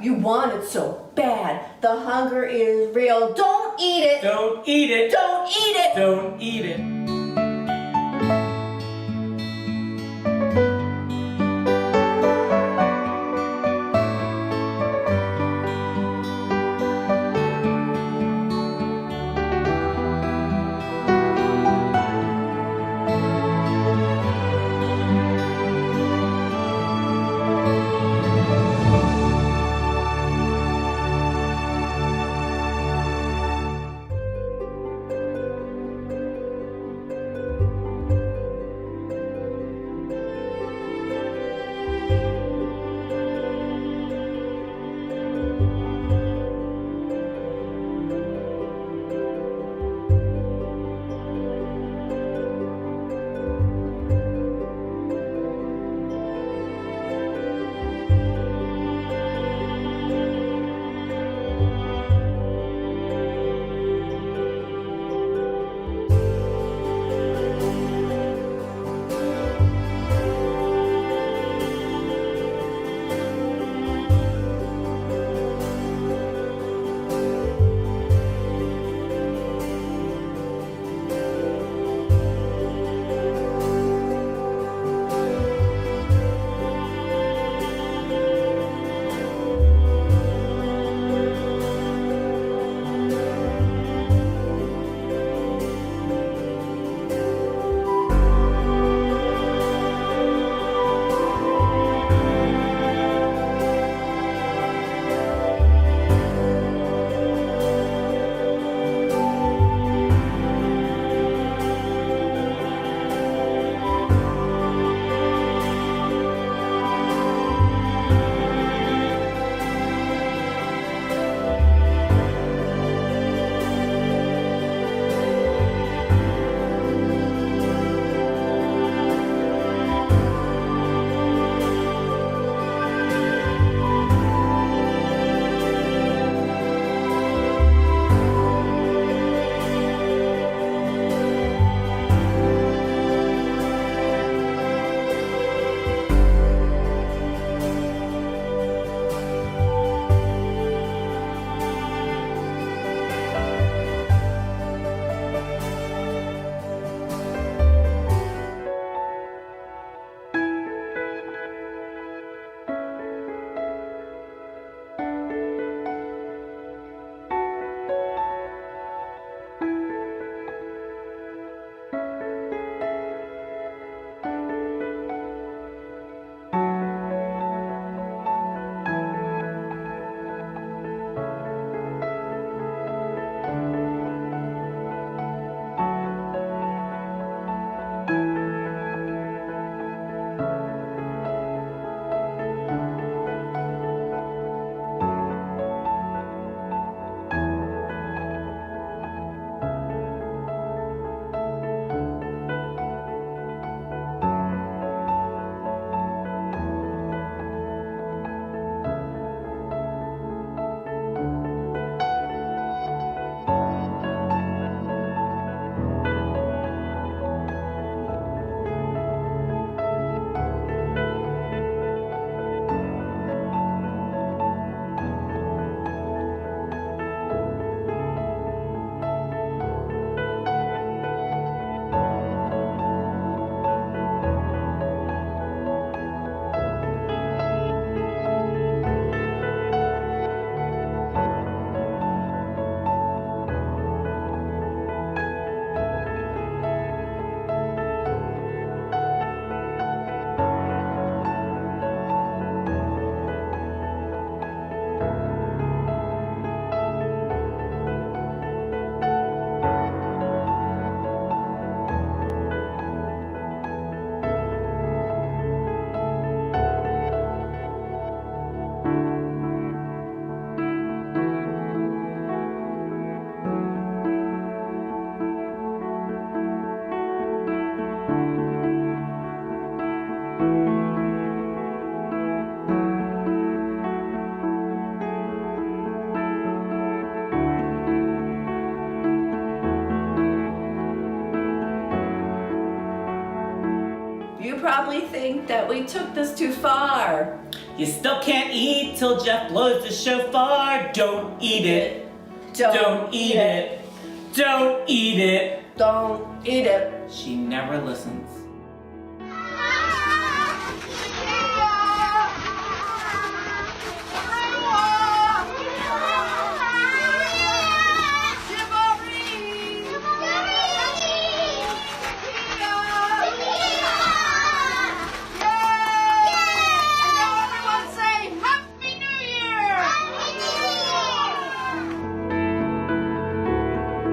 You want it so bad. The hunger is real. Don't eat it. Don't eat it. Don't eat it. Don't eat it. You probably think that we took this too far. You still can't eat till Jeff blows the shofar. Don't eat it. Don't eat it. Don't eat it. Don't eat it. She never listened.